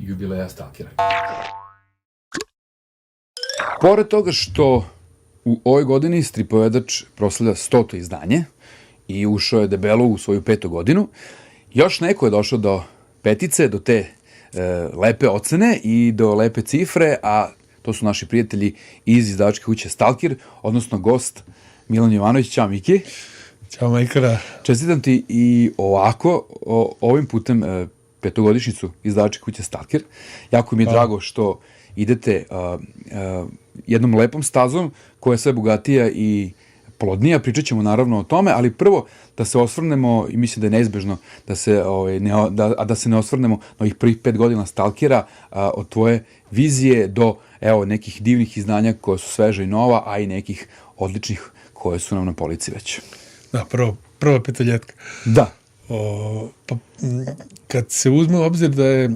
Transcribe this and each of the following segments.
jubileja Stalkera. Pored toga što u ovoj godini stripovedač proslavlja 100. izdanje i ušao je debelo u svoju 5. godinu, još neko je došao do petice, do te lepe ocene i do lepe cifre, a to su naši prijatelji iz izdavačke kuće Stalker, odnosno gost Milan Jovanović. Ćao, Miki. Ćao, Majkara. Čestitam ti i ovako, ovim putem petogodišnjicu izdavačke kuće Stalker. Jako mi je drago što idete jednom lepom stazom koja je sve bogatija i plodnija. Pričat ćemo naravno o tome, ali prvo da se osvrnemo, i mislim da je neizbežno da se ne osvrnemo na ovih prvih 5 godina Stalkera, od tvoje vizije do nekih divnih izdanja koja su sveža i nova, a i nekih odličnih koje su nam na polici već. Da, prva petoljetka. Da. Kad se uzme u obzir da je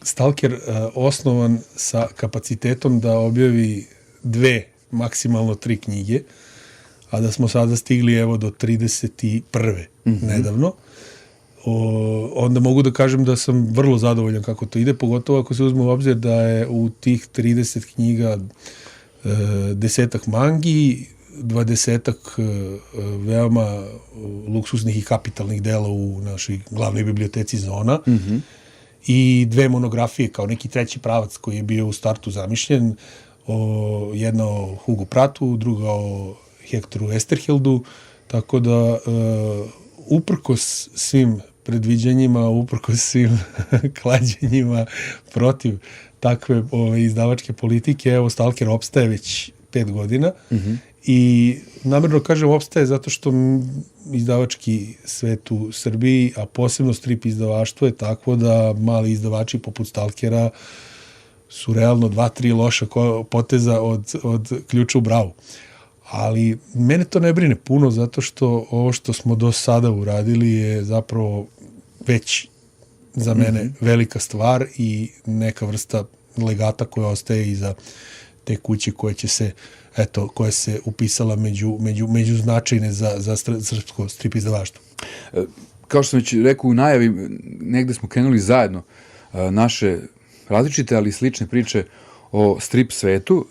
Stalker osnovan sa kapacitetom da objavi 2, maksimalno 3 knjige, a da smo sada stigli do 31. nedavno, onda mogu da kažem da sam vrlo zadovoljan kako to ide, pogotovo ako se uzme u obzir da je u tih 30 knjiga 10-ak mangi, 20-ak veoma luksuznih i kapitalnih dela u našoj glavnoj biblioteci Zona i 2 monografije kao neki treći pravac koji je bio u startu zamišljen, jedna o Hugu Pratu, druga o Hektoru Esterhildu, tako da uprkos svim predviđanjima, uprkos svim klađenjima protiv takve izdavačke politike, Stalker opstaje već 5 godina i namerno kažem opstaje zato što izdavački svet u Srbiji, a posebno strip izdavaštvo je takvo da mali izdavači poput Stalkera su realno 2-3 loša poteza od ključa u bravu. Ali mene to ne brine puno zato što ovo što smo do sada uradili je zapravo već za mene velika stvar i neka vrsta legata koja ostaje iza te kuće koja se upisala među značajne za srpsko strip izdavaštvo. Kao što sam već rekao u najavi, negde smo krenuli zajedno naše različite, ali slične priče o strip svetu.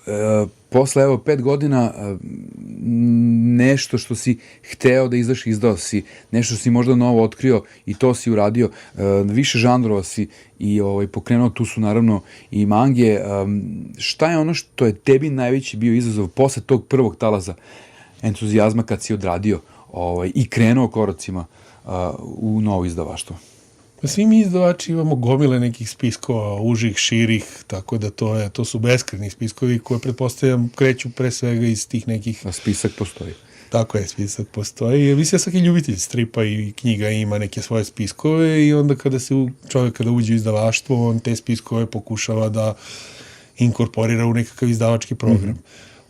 Posle 5 godina nešto što si hteo da izdaš, izdao si, nešto što si možda novo otkrio i to si uradio, više žanrova si i pokrenuo, tu su naravno i mange. Šta je ono što je tebi najveći bio izazov posle tog prvog talaza entuzijazma kad si odradio i krenuo koracima u novo izdavaštvo? Svi mi izdavači imamo gomile nekih spiskova, užih, širih, tako da to su beskrajni spiskovi koje, pretpostavljam, kreću pre svega iz tih nekih... A spisak postoji. Tako je, spisak postoji. Mislim da svaki ljubitelj stripa i knjiga ima neke svoje spiskove i onda kada uđe u izdavaštvo, on te spiskove pokušava da inkorporira u nekakav izdavački program.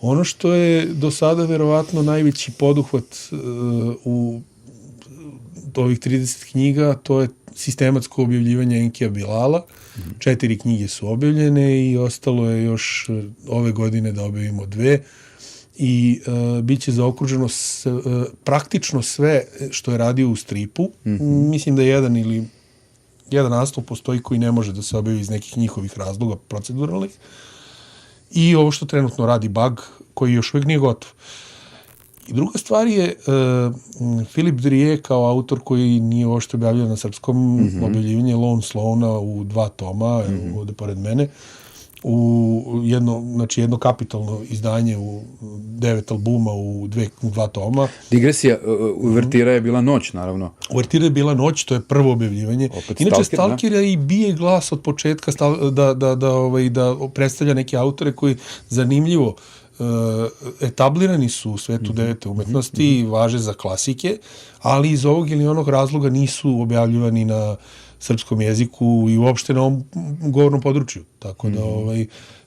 Ono što je do sada verovatno najveći poduhvat u ovih 30 knjiga, to je sistematsko objavljivanje Enkija Bilala. 4 knjige su objavljene i ostalo je još ove godine da objavimo 2. I bit će zaokruženo praktično sve što je radio u stripu. Mislim da jedan naslov postoji koji ne može da se objavi iz nekih njihovih razloga proceduralnih. I ovo što trenutno radi Bug, koji još uvijek nije gotov. I druga stvar je Filip Drije kao autor koji nije ovo što objavljao na srpskom, objavljivanje Lone Slona u 2 toma, ovde pored mene, u jedno kapitalno izdanje u 9 albuma u 2 toma. Digresija, uvertira je bila Noć, naravno. Uvertira je bila Noć, to je prvo objavljivanje. Inače, Stalker i bije glas od početka da predstavlja neke autore koji zanimljivo etablirani su u svetu 9. umetnosti, važe za klasike, ali iz ovog ili onog razloga nisu objavljivani na srpskom jeziku i uopšte na ovom govornom području.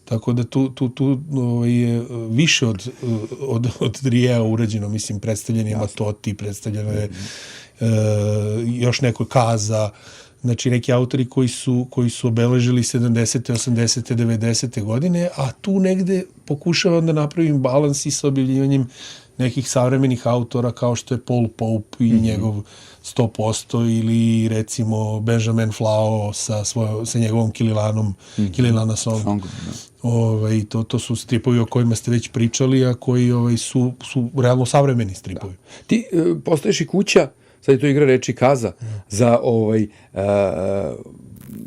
Tako da tu je više od Drijea urađeno, mislim, predstavljeno je Matoti, predstavljeno je još neko Kaza, Znači, neki autori koji su obeležili 70. 80. 90. godine, a tu negde pokušavam da napravim balans i sa objavljivanjem nekih savremenih autora kao što je Paul Pope i njegov 100% ili recimo Benjamin Flao sa njegovom Kililana Song. To su stripovi o kojima ste već pričali, a koji su realno savremeni stripovi. Ti postaješ i kuća, sad je to igra reči Kaza, za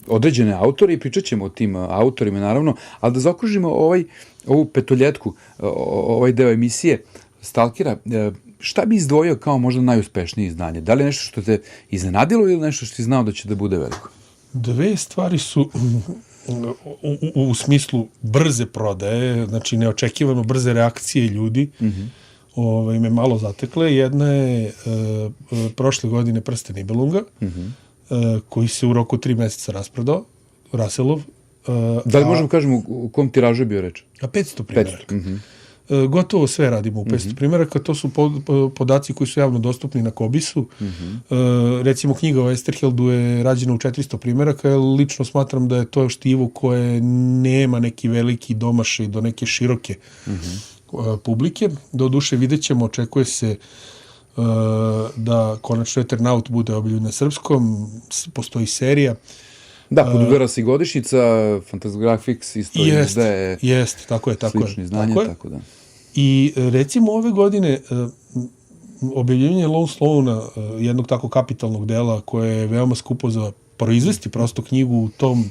određene autore i pričat ćemo o tim autorima, naravno, ali da zaokružimo ovu petoljetku, ovaj deo emisije Stalkera, šta bi izdvojio kao možda najuspešnije izdanje? Da li je nešto što te iznenadilo ili nešto što ti znao da će da bude veliko? Dve stvari su u smislu brze prodaje, znači neočekivano brze reakcije ljudi, me malo zatekle. Jedna je prošle godine Prsten Nibelunga, koji se u roku 3 meseca rasprodao, Russellov. Da li možemo kažemo u kom tiražu je bio reč? 500 primjeraka. Gotovo sve radimo u 500 primjeraka, to su podaci koji su javno dostupni na Kobisu. Recimo knjiga o Esterheldu je rađena u 400 primjeraka, jer lično smatram da je to štivo koje nema neki veliki domašaj do neke široke publike. Doduše vidjet ćemo, očekuje se da konačno Eternaut bude objavljen na srpskom, postoji serija. Da, podudara se i godišnjica, Fantagraphics isto izdaje tako je. Slično izdanje, tako da. I recimo ove godine objavljivanje Lone Slona, jednog tako kapitalnog dela koje je veoma skupo za proizvesti prosto knjigu u tom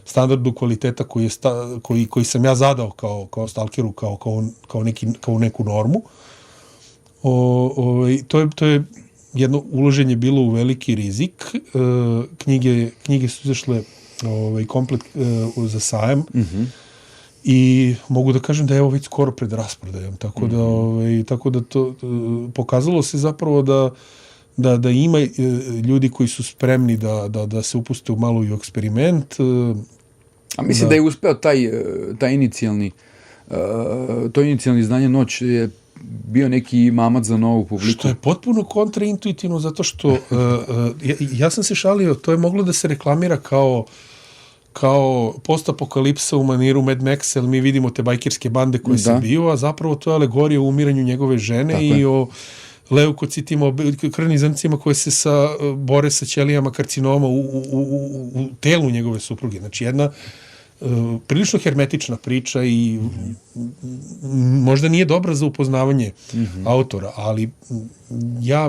standardu kvaliteta koji sam ja zadao kao stalkeru, kao neku normu. To je jedno uloženje bilo u veliki rizik. Knjige su izašle komplet za sajam i mogu da kažem da je ovo već skoro pred rasprodajom. Tako da to pokazalo se zapravo da ima ljudi koji su spremni da se upuste u malo i u eksperiment. A mislim da je uspeo taj inicijalni izdanje Noć je bio neki mamac za novu publiku. Što je potpuno kontraintuitivno, zato što ja sam se šalio, to je moglo da se reklamira kao postapokalipsa u maniru Mad Max, jer mi vidimo te bajkerske bande koje se bio, a zapravo to je alegorija o umiranju njegove žene i o leukocitima, krvnim zrncima koje se bore sa ćelijama karcinoma u telu njegove supruge. Znači jedna prilično hermetična priča i možda nije dobra za upoznavanje autora, ali ja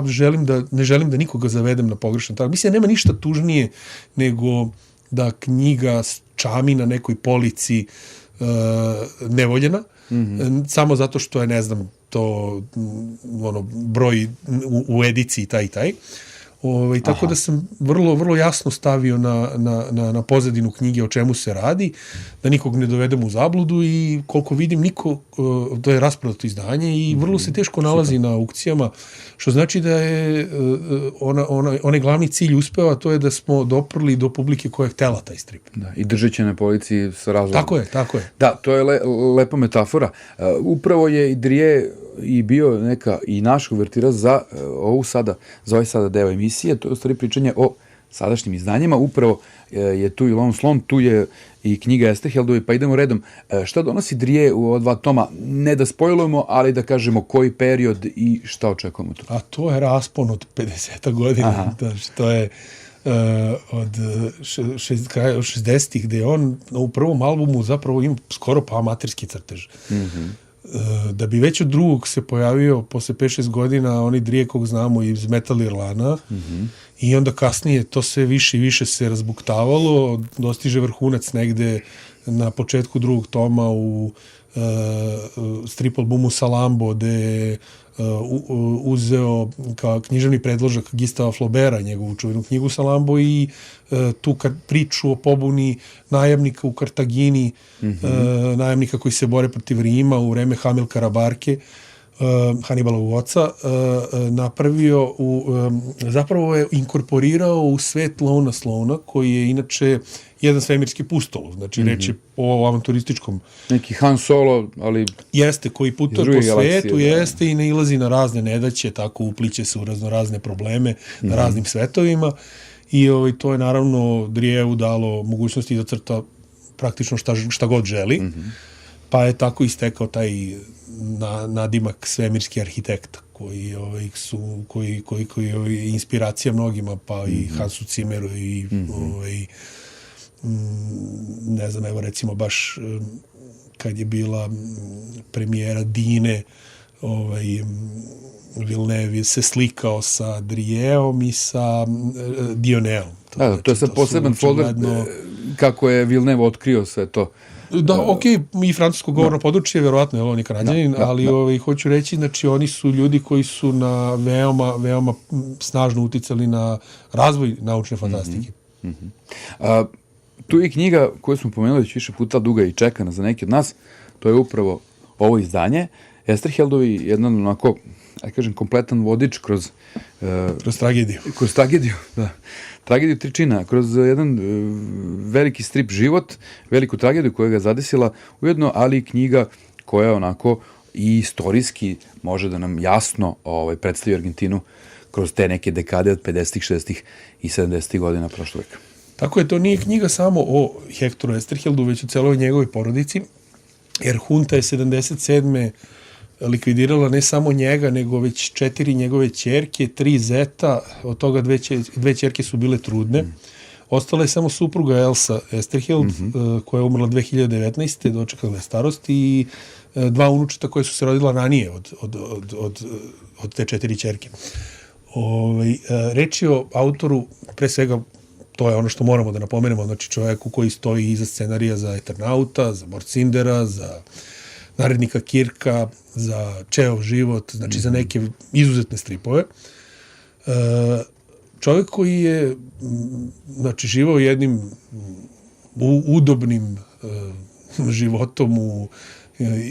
ne želim da nikoga zavedem na pogrešan trag. Mislim, nema ništa tužnije nego da knjiga čami na nekoj polici nevoljena, samo zato što je, ne znam, to broj u ediciji taj i taj. Tako da sam vrlo, vrlo jasno stavio na pozadinu knjige o čemu se radi, da nikog ne dovedem u zabludu i koliko vidim to je rasprodato izdanje i vrlo se teško nalazi na aukcijama, što znači da je onaj glavni cilj uspeo, a to je da smo doprli do publike koja je htela taj strip. Da, i držat će na polici sa razlogom. Tako je. Da, to je lepa metafora. Upravo je Idrije i bio neka i naša uvertira za ovaj sada deo emisije, to je u stvari pričanje o sadašnjim izdanjima, upravo je tu i Lone Slon, tu je i knjiga Esterheldovi, pa idemo redom. Šta donosi Drije u ova 2 toma? Ne da spojlujemo, ali da kažemo koji period i šta očekujemo tu? A to je raspon od 50 godina, to je od 60-ih, gde je on u prvom albumu zapravo ima skoro pa amaterski crtež. Da bi već od drugog se pojavio posle 5-6 godina oni Drije kog znamo iz Metal Irlana i onda kasnije to sve više i više se razbuktavalo, dostiže vrhunac negde na početku drugog toma u strip albumu Salambo, gde je uzeo kao književni predložak Gustava Flaubera, njegovu čuvenu knjigu Salambo i tu priču o pobuni najamnika u Kartagini, najamnika koji se bore protiv Rima u vreme Hamilkara Barke, Hannibalovog oca, napravio, zapravo je inkorporirao u svet Lona Slona, koji je inače jedan svemirski pustolov, znači reč je o avanturističkom. Neki Han Solo, ali jeste, koji putuje po svetu, jeste i nailazi na razne nedaće, tako upliće se u razne probleme na raznim svetovima i to je naravno Drieu dalo mogućnosti da crta praktično šta god želi, pa je tako istekao taj nadimak svemirski arhitekta koji je inspiracija mnogima, pa i Hansu Zimmeru i ne znam, evo recimo baš kad je bila premijera Dine, Villeneuve se slikao sa Drieom i sa Dioneom. To je sad poseban folder kako je Villeneuve otkrio sve to. Da, i francusko govorno područje, verovatno je on je Kanadjanin, ali hoću reći, znači oni su ljudi koji su na veoma snažno uticali na razvoj naučne fantastike. Tu je knjiga koju smo pomenuli već više puta, duga i čekana za neki od nas, to je upravo ovo izdanje. Esterheldovi, jedan onako, kompletan vodič kroz tragediju. Kroz tragediju, da. Tragediju Tričina, kroz jedan veliki strip život, veliku tragediju koja ga zadesila ujedno, ali i knjiga koja onako i istorijski može da nam jasno predstavi Argentinu kroz te neke dekade od 50-ih, 60-ih i 70-ih godina prošlog veka. Tako je, to nije knjiga samo o Hektoru Esterheldu, već o celoj njegovoj porodici, jer hunta je 77. likvidirala ne samo njega, nego već 4 njegove ćerke, 3 zeta, od toga 2 ćerke su bile trudne. Ostala je samo supruga Elsa Esterheld, koja je umrla 2019. dočekala je starost, i 2 unučeta koje su se rodila ranije od te 4 ćerke. Reč je o autoru, pre svega, to je ono što moramo da napomenemo, znači čoveku koji stoji iza scenarija za Eternauta, za Morcindera, za Narednika Kirka, za Čeov život, znači za neke izuzetne stripove. Čovjek koji je živao jednim udobnim životom u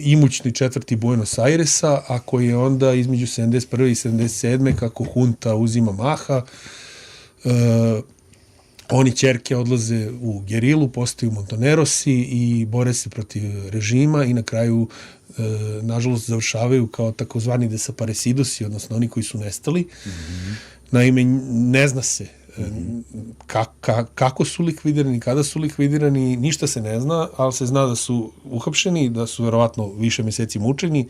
imućni četvrti Buenos Airesa, a koji je onda između 71. i 77. kako hunta uzima maha, oni ćerke odlaze u gerilu, postaju Montonerosi i bore se protiv režima i na kraju, nažalost, završavaju kao takozvani desaparecidosi, odnosno oni koji su nestali. Naime, ne zna se kako su likvidirani, kada su likvidirani, ništa se ne zna, ali se zna da su uhapšeni, da su verovatno više meseci mučeni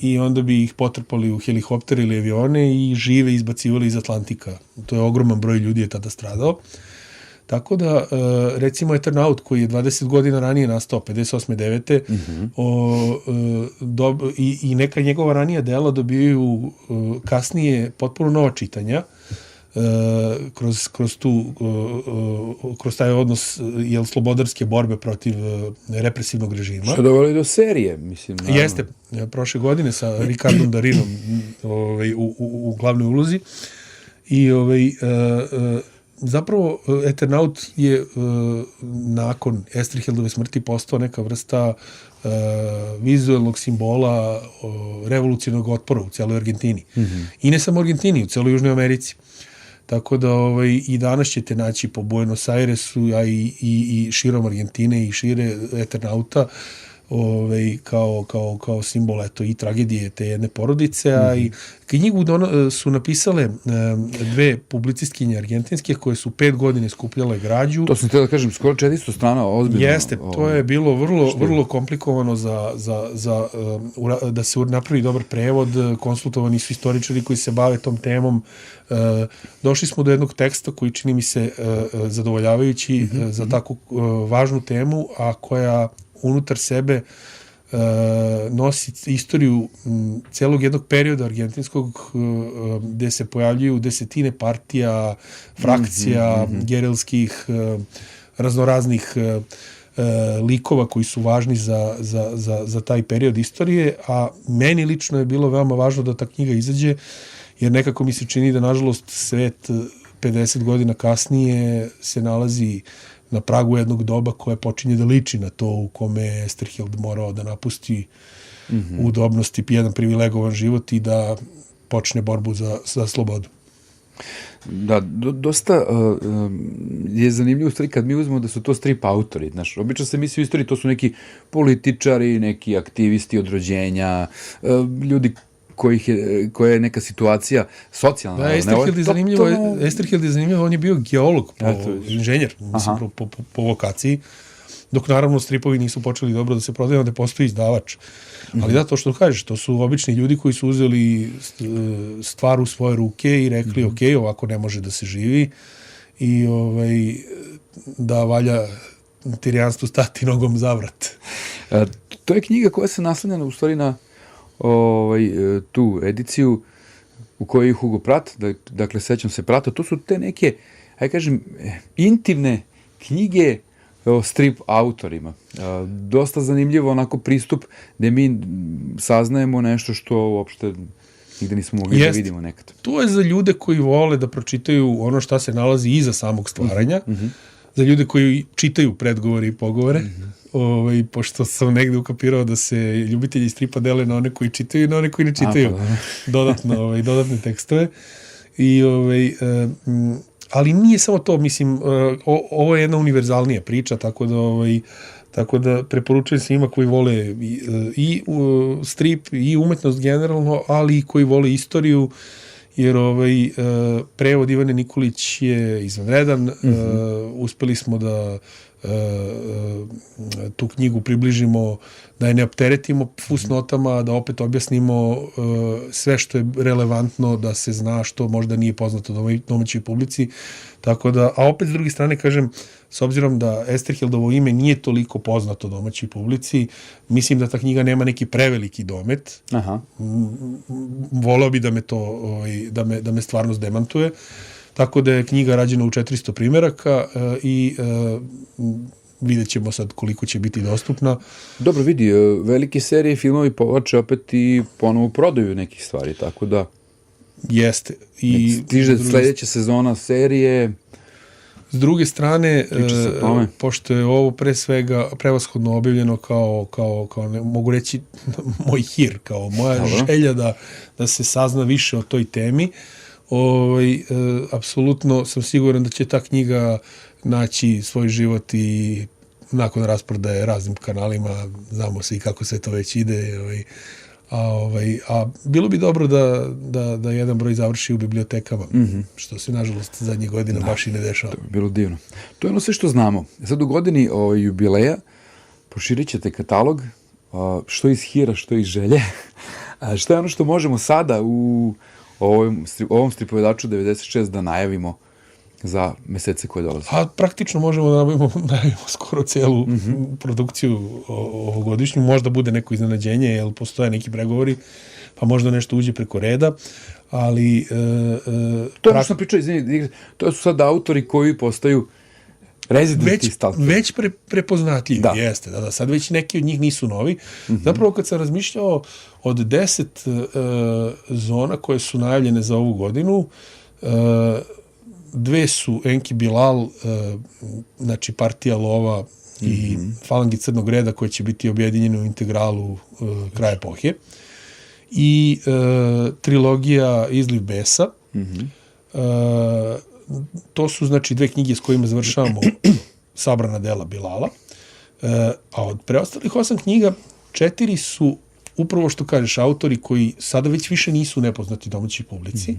i onda bi ih potrpali u helikoptere ili avione i žive izbacivali iz Atlantika. To je ogroman broj ljudi je tada stradao. Tako da, recimo, Eternaut, koji je 20 godina ranije nastao, 58. 9. I neka njegova ranija dela dobijaju kasnije potpuno nova čitanja, kroz taj odnos slobodarske borbe protiv represivnog režima. Što doveli do serije, mislim. Naravno. Jeste, prošle godine sa Ricardom Darinom u glavnoj ulozi. I zapravo Eternaut je nakon Esterheldove smrti postao neka vrsta vizuelnog simbola revolucionarnog otpora u celoj Argentini. I ne samo u Argentini, u celoj Južnoj Americi. Tako da i danas ćete naći po Buenos Airesu, a i širom Argentine i šire Eternauta kao simbol i tragedije te jedne porodice, a i knjigu su napisale 2 publicistkinje argentinske koje su 5 godina skupljale građu. To sam htio da kažem, skoro 400 strana ozbiljno. Jeste, to je bilo vrlo komplikovano da se napravi dobar prevod, konsultovani su istoričari koji se bave tom temom. Došli smo do jednog teksta koji čini mi se zadovoljavajući za takvu važnu temu, a koja unutar sebe nosi istoriju celog jednog perioda argentinskog gde se pojavljuju desetine partija, frakcija, gerilskih, raznoraznih likova koji su važni za taj period istorije, a meni lično je bilo veoma važno da ta knjiga izađe, jer nekako mi se čini da, nažalost, svet 50 godina kasnije se nalazi na pragu jednog doba koje počinje da liči na to u kome je Esterheld morao da napusti udobnosti, jedan privilegovan život i da počne borbu za slobodu. Da, dosta je zanimljivo stvari kad mi uzmemo da su to strip autori. Znaš, obično se misli u istoriji, to su neki političari, neki aktivisti od rođenja, ljudi koja je neka situacija socijalna. Da, Esterhild je zanimljivo, on je bio geolog, inženjer, mislim, po vokaciji, dok naravno stripovi nisu počeli dobro da se prodaju, da postoji izdavač. Ali da, to što kažeš, to su obični ljudi koji su uzeli stvar u svoje ruke i rekli, ok, ovako ne može da se živi i da valja tirijanstvu stati nogom za vrat. To je knjiga koja se naslanja u stvari na tu ediciju u kojoj je Hugo Pratt, dakle sećam se Prata, to su te neke, ajde kažem, intimne knjige o strip autorima. Dosta zanimljivo onako pristup gde mi saznajemo nešto što uopšte nigde nismo mogli da vidimo nekad. To je za ljude koji vole da pročitaju ono šta se nalazi iza samog stvaranja, za ljude koji čitaju predgovore i pogovore, pošto sam negde ukapirao da se ljubitelji stripa dele na one koji čitaju i na one koji ne čitaju dodatne tekstove. Ali nije samo to, mislim, ovo je jedna univerzalnija priča, tako da preporučujem svima koji vole i strip i umetnost generalno, ali i koji vole istoriju, jer prevod Ivane Nikolić je izvanredan. Uspeli smo da tu knjigu približimo, da je ne opteretimo fusnotama, da opet objasnimo sve što je relevantno, da se zna što možda nije poznato domaćoj publici. Tako da, a opet s druge strane kažem, s obzirom da Esterhildovo ime nije toliko poznato domaćoj publici, mislim da ta knjiga nema neki preveliki domet. Voleo bi da me to, da me stvarnost demantuje. Tako da je knjiga rađena u 400 primjeraka i vidjet ćemo sad koliko će biti dostupna. Dobro, vidi, velike serije filmovi povlače opet i ponovo prodaju nekih stvari, tako da... Jeste. Stiže sledeća sezona serije... S druge strane, pošto je ovo pre svega prevashodno objavljeno kao mogu reći, moj hir, kao moja želja da se sazna više o toj temi, apsolutno sam siguran da će ta knjiga naći svoj život i nakon rasprodaje raznim kanalima, znamo se i kako se to već ide, a bilo bi dobro da jedan broj završi u bibliotekama, što se nažalost zadnjih godina baš i ne dešava. To bi bilo divno. To je ono sve što znamo. Sad u godini jubileja proširit ćete katalog, što iz hira, što iz želje, što je ono što možemo sada u ovom stripovedaču 96 da najavimo za mesece koje dolaze. A praktično možemo da najavimo skoro celu produkciju ovogodišnju. Možda bude neko iznenađenje, jer postoje neki pregovori, pa možda nešto uđe preko reda, ali... To je ono što pričao, izvini, to su sad autori koji postaju rezidenti Stalkera. Već prepoznatljivi, jeste. Da, sad već neki od njih nisu novi. Zapravo kad sam razmišljao od 10 zona koje su najavljene za ovu godinu, 2 su Enki Bilal, znači Partija lova i Falangi Crnog reda, koje će biti objedinjene u integralu Kraja epohe. I trilogija Izliv besa. To su, znači, 2 knjige s kojima završavamo sabrana dela Bilala. A od preostalih 8 knjiga, 4 su upravo što kažeš autori koji sada već više nisu nepoznati domaćoj publici.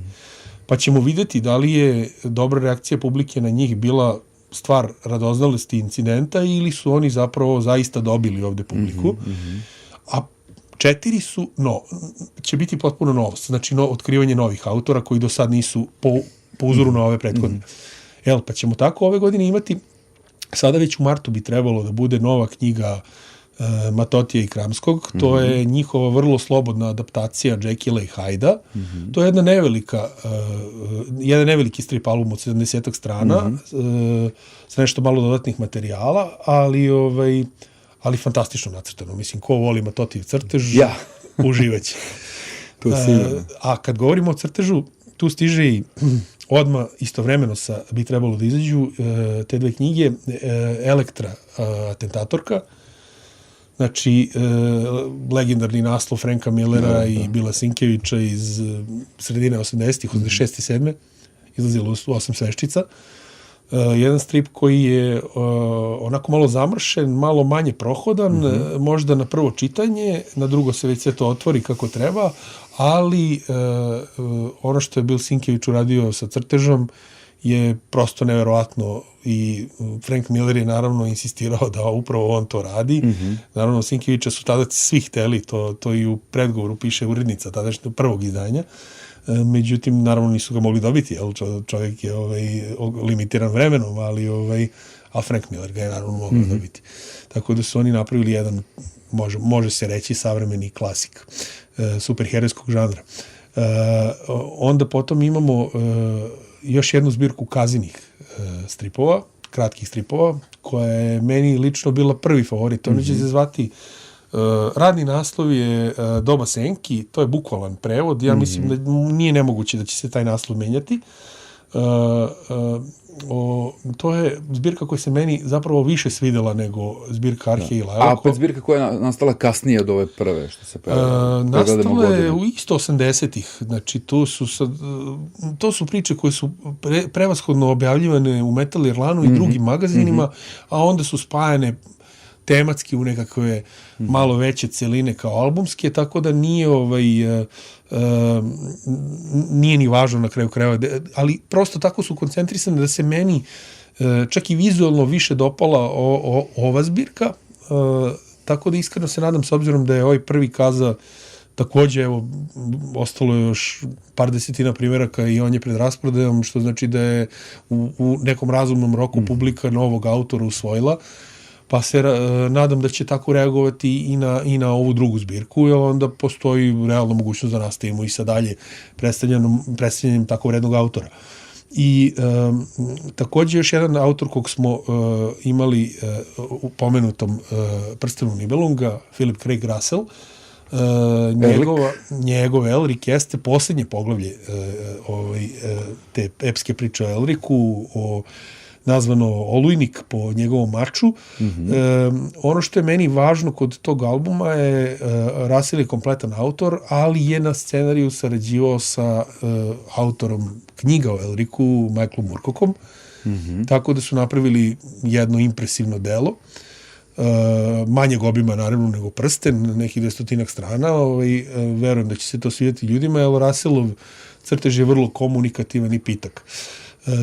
Pa ćemo vidjeti da li je dobra reakcija publike na njih bila stvar radoznalosti incidenta ili su oni zapravo zaista dobili ovde publiku. A 4 su, će biti potpuno novost. Znači, otkrivanje novih autora koji do sad nisu po uzoru na ove prethodne. Pa ćemo tako ove godine imati, sada već u martu bi trebalo da bude nova knjiga Matotija i Kramskog. To je njihova vrlo slobodna adaptacija Jekylla i Hyda. To je jedan neveliki strip album od 70 strana sa nešto malo dodatnih materijala, ali fantastično nacrtano. Mislim, ko voli Matotijev crtež, uživaće. A kad govorimo o crtežu, tu stiže i odmah istovremeno bi trebalo da izađu te 2 knjige, Elektra, atentatorka, znači legendarni naslov Franka Millera i Bila Sinkevića iz sredine 80-ih, 86. i 7. izlazilo u 8 sveščica. jedan strip koji je onako malo zamršen, malo manje prohodan, možda na prvo čitanje, na drugo se već sve to otvori kako treba, ali ono što je Bill Sienkiewicz uradio sa crtežom je prosto neverovatno i Frank Miller je naravno insistirao da upravo on to radi. Naravno, Sienkiewicza su tada svi hteli, to i u predgovoru piše urednica tadašnjeg prvog izdanja. Međutim, naravno nisu ga mogli dobiti, jer čovjek je limitiran vremenom, a Frank Miller ga je naravno mogao dobiti. Tako da su oni napravili jedan, može se reći, savremeni klasik superherojskog žanra. Onda potom imamo još jednu zbirku Kazinih stripova, kratkih stripova, koja je meni lično bila prvi favorit. Ono će se zvati, radni naslov je Doba senki, to je bukvalan prevod, ja mislim da nije nemoguće da će se taj naslov menjati. To je zbirka koja se meni zapravo više svidela nego zbirka Arhe i Lajlako. A opet zbirka koja je nastala kasnije od ove prve, što se nastala je u isto 80-ih. Znači, to su priče koje su prevashodno objavljivane u Metal Irlanu i drugim magazinima, a onda su spajane tematski u nekakve malo veće celine kao albumske, tako da nije nije ni važno na kraju krajeva, ali prosto tako su koncentrisane da se meni čak i vizualno više dopala ova zbirka, tako da iskreno se nadam, s obzirom da je ovaj prvi Kaza takođe, evo, ostalo je još par desetina primjeraka i on je pred rasprodajom, što znači da je u nekom razumnom roku publika novog autora usvojila, pa se nadam da će tako reagovati i na ovu drugu zbirku, jer onda postoji realna mogućnost da nastavimo i sa dalje predstavljanjem tako vrednog autora. I takođe još jedan autor kog smo imali u pomenutom Prstenu Nibelunga, Philip Craig Russell, njegov Elric jeste posljednje poglavlje te epske priče o Elricu, nazvano Olujnik po njegovom maču. Ono što je meni važno kod tog albuma je Russell je kompletan autor, ali je na scenariju sarađivao sa autorom knjiga o Elricu, Michaelom Moorcockom. Tako da su napravili jedno impresivno delo. Manjeg obima, naravno, nego Prsten, nekih 200 strana. Verujem da će se to svidjeti ljudima, jer Russellov crtež je vrlo komunikativan i pitak.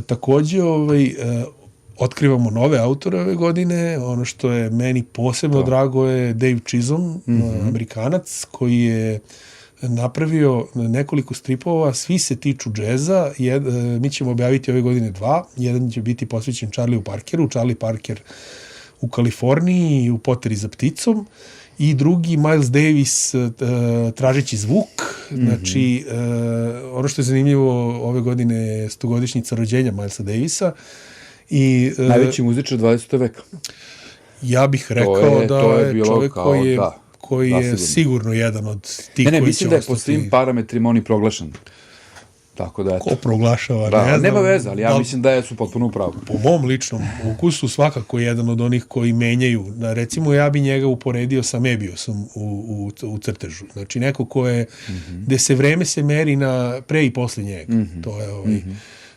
Takođe, otkrivamo nove autore ove godine. Ono što je meni posebno drago je Dave Chisholm, Amerikanac, koji je napravio nekoliko stripova, svi se tiču džeza. Mi ćemo objaviti ove godine 2. Jedan će biti posvećen Charlieu Parkeru, Charlie Parker u Kaliforniji, u Poteri za pticom, i drugi Miles Davis tražeći zvuk. Znači, ono što je zanimljivo, ove godine je 100-godišnjica rođenja Milesa Davisa. Najveći muzičar 20. veka. Ja bih rekao da je čovjek koji je sigurno jedan od tih koji će ostati. Mislim da je po svim parametrima on i proglašen. Tako da, ko proglašava, ne znam. Nema veze, ali ja mislim da su potpuno u pravu. Po mom ličnom ukusu svakako jedan od onih koji menjaju. Recimo, ja bi njega uporedio sa Mebiusom u crtežu. Znači, neko ko je, gde se vreme se meri na pre i posle njega.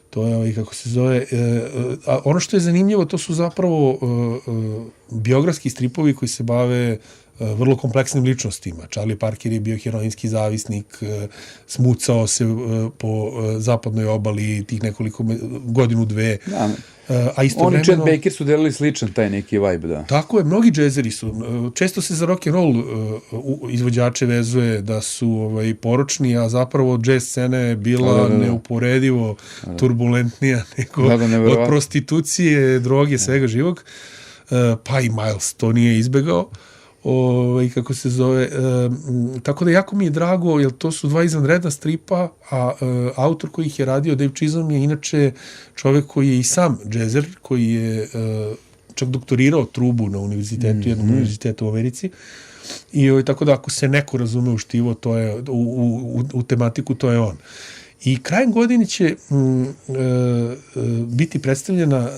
To je kako se zove. A ono što je zanimljivo, to su zapravo biografski stripovi koji se bave vrlo kompleksnim ličnostima. Charlie Parker je bio heroinski zavisnik, smucao se po zapadnoj obali tih nekoliko godinu, dve. A istovremeno... Oni Chet Baker su delili sličan taj neki vibe, da. Tako je, mnogi džezeri su. Često se za rock and roll izvođače vezuje da su poročni, a zapravo džez scena je bila neuporedivo turbulentnija nego od prostitucije, droge, svega živog. Pa i Miles to nije izbegao. Kako se zove, tako da jako mi je drago, jer to su dva izvanredna stripa, a autor koji ih je radio, Dave Chisholm, je inače čovek koji je i sam džezer, koji je čak doktorirao trubu na univerzitetu, jednom univerzitetu u Americi, i tako da ako se neko razume u štivo, to je, u tematiku, to je on. I krajem godine će biti predstavljena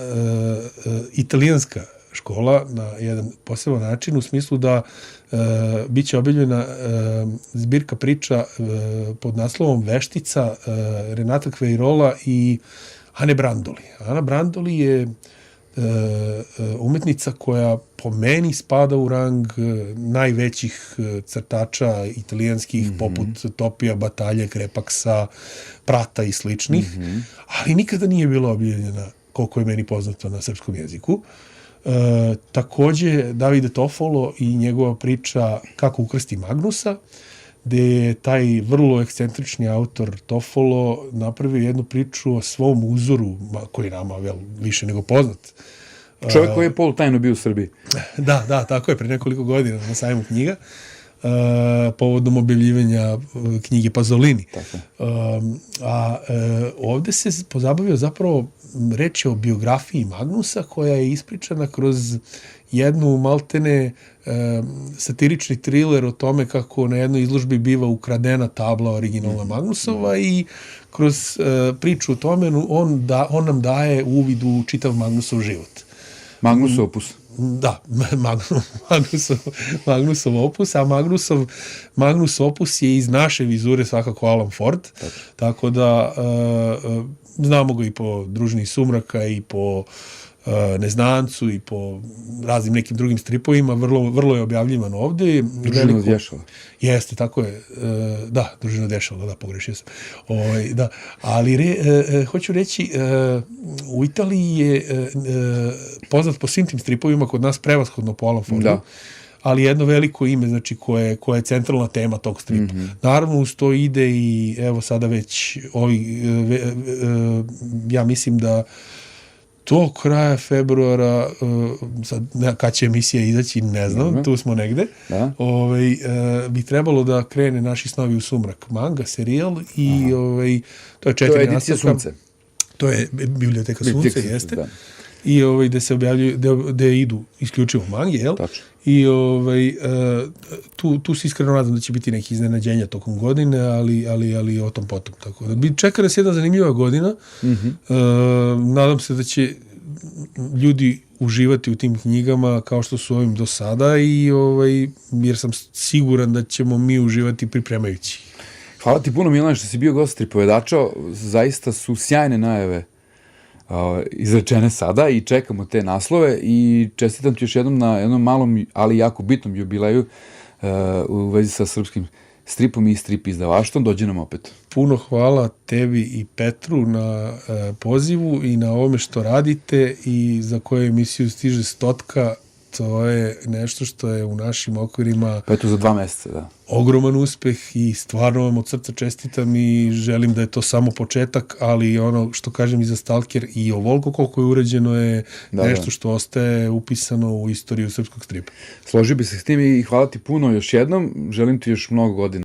italijanska škola na jedan poseban način, u smislu da bit će objavljena zbirka priča pod naslovom Veštica Renata Kveirola i Ane Brandoli. Ana Brandoli je umetnica koja po meni spada u rang najvećih crtača italijanskih, poput Topija, Batalje, Krepaksa, Prata i sličnih, ali nikada nije bila objavljena, koliko je meni poznato, na srpskom jeziku. Takođe, Davide Toffolo i njegova priča Kako ukrsti Magnusa, gde je taj vrlo ekscentrični autor Toffolo napravio jednu priču o svom uzoru, koji nama više nego poznat. Čovjek koji je polutajno bio u Srbiji. Da, tako je, pre nekoliko godina na sajmu knjiga, povodom objavljivanja knjige Pazolini. Ovde se pozabavio zapravo, reč je o biografiji Magnusa, koja je ispričana kroz jednu maltene satirični triler o tome kako na jednoj izložbi biva ukradena tabla originalna Magnusova i kroz priču o tome on nam daje uvid u čitav Magnusov život. Magnusov opus. Da, Magnusov opus, a Magnus opus je iz naše vizure svakako Alan Ford, tako da znamo ga i po Družini sumraka i po Neznancu i po raznim nekim drugim stripovima, vrlo je objavljivan ovde. Družina Dješala. Jeste, tako je. Da, Družina Dješala, da, pogrešio sam. Da. Ali hoću reći, u Italiji je poznat po svim tim stripovima, kod nas prevashodno po Alan Fordu. Da. Ali jedno veliko ime, znači, koje je centralna tema tog stripa. Naravno, uz to ide i, evo, sada već ja mislim da do kraja februara, sad, kad će emisija izaći, ne znam, tu smo negde, bi trebalo da krene Naši snovi u sumrak. Manga, serijal i to je 4 nastavka. To je edicija Sunce. To je biblioteka Sunce, jeste. Da. I gde se objavljuju, gde idu isključivo mange, jel? Tačno. I tu se iskreno nadam da će biti neki iznenađenja tokom godine, ali o tom potom. Tako da čeka nas jedna zanimljiva godina. Nadam se da će ljudi uživati u tim knjigama kao što su ovim do sada i jer sam siguran da ćemo mi uživati pripremajući. Hvala ti puno, Milan, što si bio gost Stripovedača. Zaista su sjajne najave izrečene sada i čekamo te naslove i čestitam ti još jednom na jednom malom, ali jako bitnom jubileju u vezi sa srpskim stripom i strip izdavaštvom. Dođe nam opet. Puno hvala tebi i Petru na pozivu i na ovome što radite i za koju emisiju stiže 100. To je nešto što je u našim okvirima... Pa eto za 2 meseca, da. Ogroman uspeh i stvarno vam od srca čestitam i želim da je to samo početak, ali ono što kažem i za Stalker i ovoliko koliko je urađeno je nešto što ostaje upisano u istoriju srpskog stripa. Složio bi se s tim i hvala ti puno još jednom. Želim ti još mnogo godina.